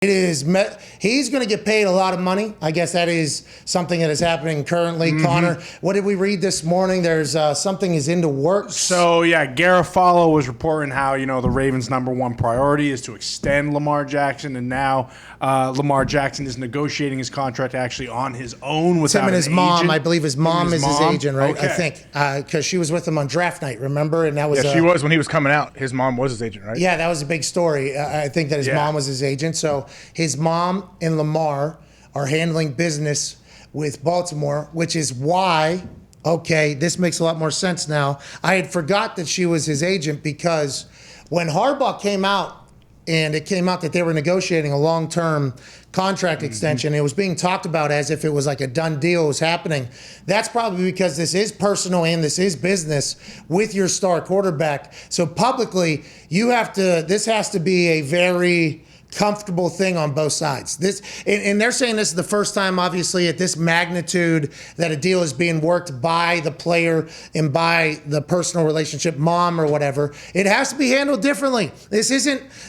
It is. He's going to get paid a lot of money. I guess that is something that is happening currently. Connor, what did we read this morning? There's something is into works. So, yeah, Garofalo was reporting how, the Ravens' number one priority is to extend Lamar Jackson, and now Lamar Jackson is negotiating his contract actually on his own without him and his mom. agent. I believe his mom is his agent, right? Okay. I think because she was with him on draft night, remember? And that was she was when he was coming out. His mom was his agent, right? Yeah, that was a big story. I think that his mom was his agent. So his mom and Lamar are handling business with Baltimore, which is why, okay, this makes a lot more sense now. I had forgot that she was his agent because when Harbaugh came out and it came out that they were negotiating a long-term contract extension, it was being talked about as if it was like a done deal was happening. That's probably because this is personal and this is business with your star quarterback. So publicly, this has to be a very comfortable thing on both sides. And they're saying this is the first time, obviously, at this magnitude that a deal is being worked by the player and by the personal relationship, mom or whatever. It has to be handled differently.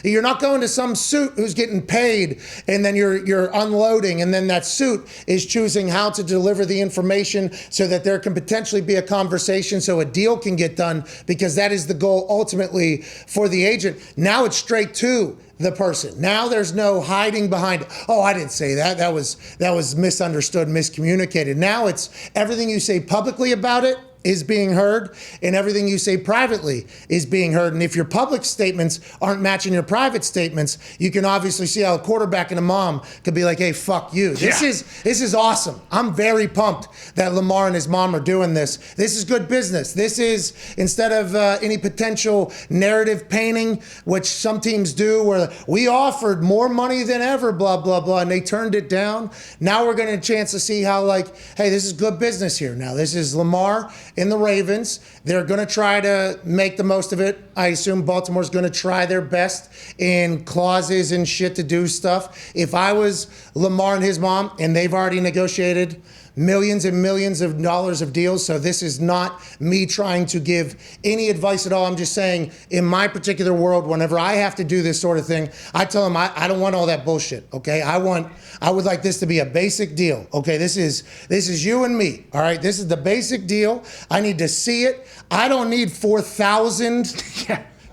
You're not going to some suit who's getting paid and then you're unloading and then that suit is choosing how to deliver the information so that there can potentially be a conversation so a deal can get done, because that is the goal ultimately for the agent. Now it's straight to the person. Now there's no hiding behind, I didn't say that. That was misunderstood, miscommunicated. Now it's everything you say publicly about it is being heard, and everything you say privately is being heard. And if your public statements aren't matching your private statements, you can obviously see how a quarterback and a mom could be like, hey, fuck you. This is awesome. I'm very pumped that Lamar and his mom are doing this. This is good business. This is, instead of any potential narrative painting, which some teams do, where we offered more money than ever, blah, blah, blah, and they turned it down. Now we're getting a chance to see how, hey, this is good business here. Now this is Lamar in the Ravens. They're going to try to make the most of it. I assume Baltimore's going to try their best in clauses and shit to do stuff. If I was Lamar and his mom, and they've already negotiated millions and millions of dollars of deals, so this is not me trying to give any advice at all. I'm just saying, in my particular world, whenever I have to do this sort of thing, I tell them I don't want all that bullshit, okay? I would like this to be a basic deal, okay? This is you and me, all right? This is the basic deal. I need to see it. I don't need 4,000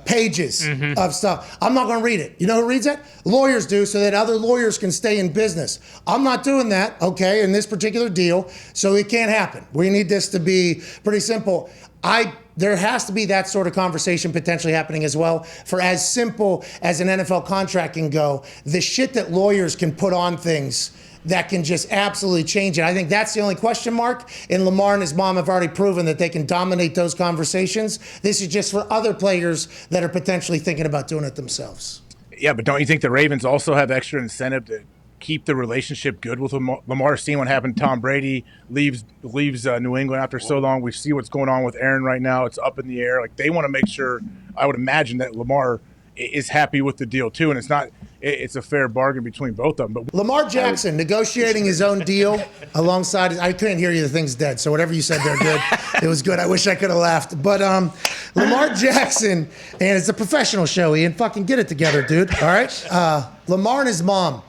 pages of stuff. I'm not going to read it. You know who reads it? Lawyers do, so that other lawyers can stay in business. I'm not doing that, okay, in this particular deal, so it can't happen. We need this to be pretty simple. There has to be that sort of conversation potentially happening as well, for as simple as an NFL contract can go, the shit that lawyers can put on things that can just absolutely change it. I think that's the only question mark. And Lamar and his mom have already proven that they can dominate those conversations. This is just for other players that are potentially thinking about doing it themselves. Yeah, but don't you think the Ravens also have extra incentive to keep the relationship good with Lamar? Seeing what happened, Tom Brady leaves New England after so long. We see what's going on with Aaron right now. It's up in the air. They want to make sure, I would imagine, that Lamar is happy with the deal too, and it's a fair bargain between both of them. But Lamar Jackson negotiating his own deal alongside, I couldn't hear you, the thing's dead, so whatever you said there, good. It was good. I wish I could have laughed. But Lamar Jackson, and it's a professional show, Ian, fucking get it together, dude, all right? Lamar and his mom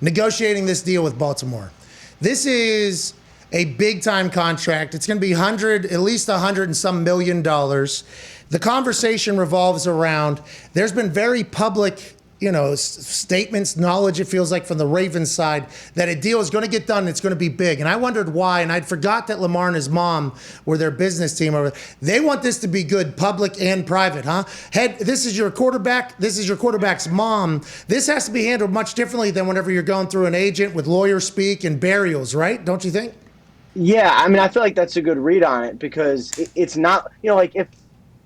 negotiating this deal with Baltimore. This is a big-time contract. It's going to be at least $100 and some million. The conversation revolves around, there's been very public, statements, knowledge, it feels like, from the Ravens side that a deal is going to get done and it's going to be big. And I wondered why, and I'd forgot that Lamar and his mom were their business team. They want this to be good, public and private, huh? This is your quarterback. This is your quarterback's mom. This has to be handled much differently than whenever you're going through an agent with lawyer speak and burials, right? Don't you think? Yeah, I mean, I feel like that's a good read on it, because it's not,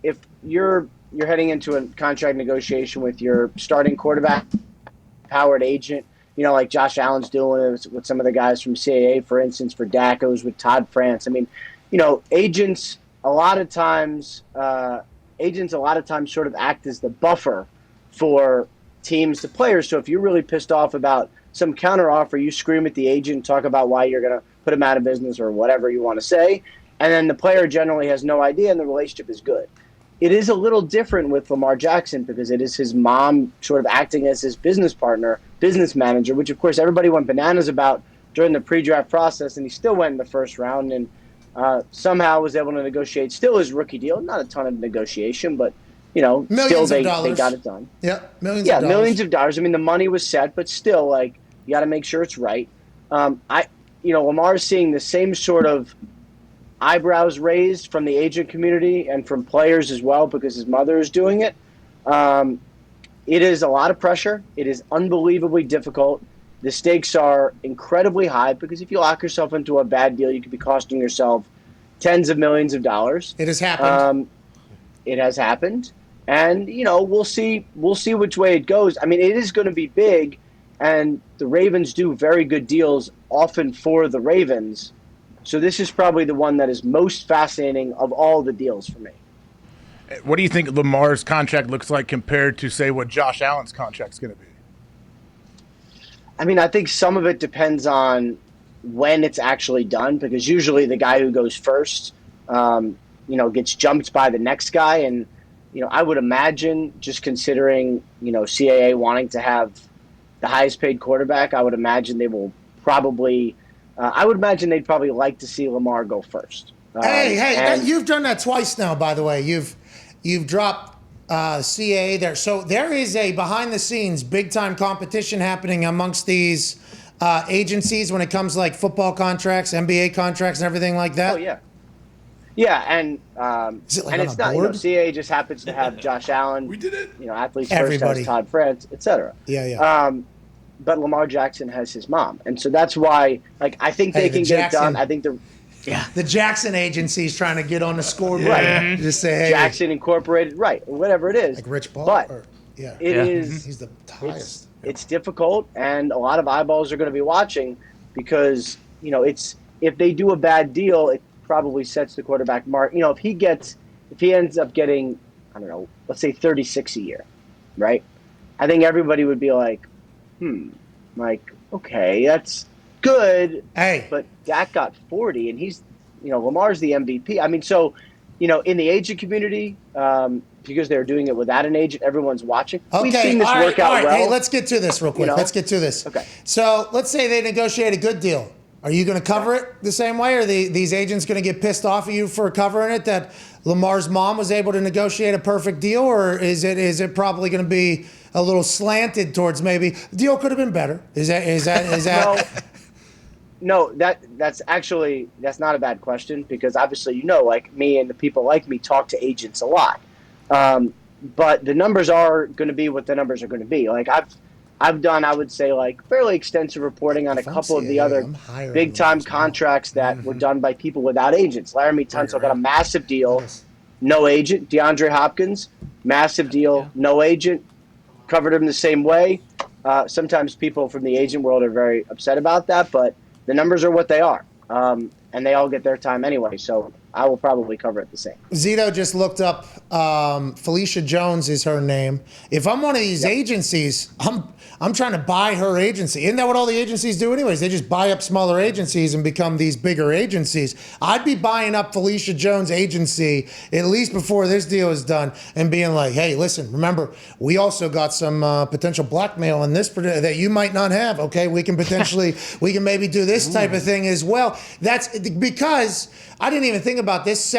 if you're heading into a contract negotiation with your starting quarterback, powered agent, like Josh Allen's doing it with some of the guys from CAA, for instance, for Dak, it was with Todd France. I mean, agents a lot of times sort of act as the buffer for teams to players. So if you're really pissed off about some counteroffer, you scream at the agent, talk about why you're going to put him out of business or whatever you want to say, and then the player generally has no idea, and the relationship is good. it is a little different with Lamar Jackson because it is his mom sort of acting as his business partner, business manager, which of course everybody went bananas about during the pre-draft process, and he still went in the first round and somehow was able to negotiate still his rookie deal. Not a ton of negotiation, but Millions still of dollars. they got it done. Yeah, millions Yeah, of dollars. millions of dollars. I mean, the money was set, but still, like, you got to make sure it's right. Lamar's seeing the same sort of eyebrows raised from the agent community and from players as well because his mother is doing it. It is a lot of pressure. It is unbelievably difficult. The stakes are incredibly high because if you lock yourself into a bad deal, you could be costing yourself tens of millions of dollars. It has happened. It has happened. And, we'll see which way it goes. I mean, it is going to be big, and the Ravens do very good deals often for the Ravens. So this is probably the one that is most fascinating of all the deals for me. What do you think Lamar's contract looks like compared to, say, what Josh Allen's contract's going to be? I mean, I think some of it depends on when it's actually done, because usually the guy who goes first, gets jumped by the next guy. And, I would imagine, just considering, CAA wanting to have the highest paid quarterback, I would imagine they will probably they'd probably like to see Lamar go first. You've done that twice now, by the way. You've dropped CAA there. So there is a behind-the-scenes big-time competition happening amongst these agencies when it comes to, like, football contracts, NBA contracts, and everything like that. Oh, yeah. Yeah, and Is it like and on it's a not, board? CAA just happens to have Josh Allen. We did it. Athletes Everybody. First has Todd France, etc. Yeah. But Lamar Jackson has his mom, and so that's why, like, I think they can get it done. I think the Jackson agency is trying to get on the scoreboard. Right. Just say, hey. Jackson Incorporated, right, or whatever it is. Like Rich Paul? But it is. He's the highest. It's difficult, and a lot of eyeballs are going to be watching because if they do a bad deal, it probably sets the quarterback mark. If he ends up getting, I don't know, let's say 36 a year, right? I think everybody would be like, okay, that's good. Hey, but Dak got 40, and he's, Lamar's the MVP. I mean, so, in the agent community, because they're doing it without an agent, everyone's watching. okay, We've seen this all right, work out well. Hey, let's get to this real quick. Let's get to this. Okay. So let's say they negotiate a good deal. Are you going to cover it the same way? Or are these agents going to get pissed off at you for covering it, that Lamar's mom was able to negotiate a perfect deal? Or is it probably going to be a little slanted towards maybe the deal could have been better? Is that? No, that's not a bad question, because obviously, like me and the people like me talk to agents a lot. But the numbers are going to be what the numbers are going to be. Like I've done, I would say, like, fairly extensive reporting on a couple of the other big-time contracts that were done by people without agents. Laramie Tunsil got a massive deal, no agent. DeAndre Hopkins, massive deal, no agent. Covered him the same way. Sometimes people from the agent world are very upset about that, but the numbers are what they are. And they all get their time anyway, so I will probably cover it the same. Zito just looked up Felicia Jones is her name. If I'm one of these agencies, I'm trying to buy her agency. Isn't that what all the agencies do anyways? They just buy up smaller agencies and become these bigger agencies. I'd be buying up Felicia Jones' agency at least before this deal is done and being like, hey, listen, remember, we also got some potential blackmail in this that you might not have, okay? We can maybe do this type of thing as well. That's because I didn't even think about this.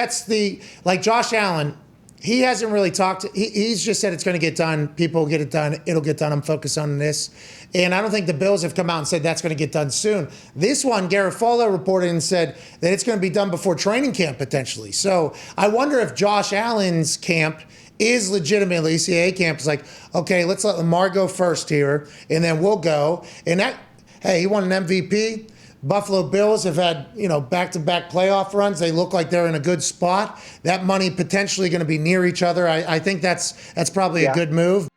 Like Josh Allen, he hasn't really talked. He's just said it's going to get done. People will get it done. It'll get done. I'm focused on this. And I don't think the Bills have come out and said that's going to get done soon. This one, Garofalo reported and said that it's going to be done before training camp potentially. So I wonder if Josh Allen's camp is legitimately, CAA camp is like, okay, let's let Lamar go first here, and then we'll go. And he won an MVP. Buffalo Bills have had, back-to-back playoff runs. They look like they're in a good spot. That money potentially going to be near each other. I think that's probably a good move.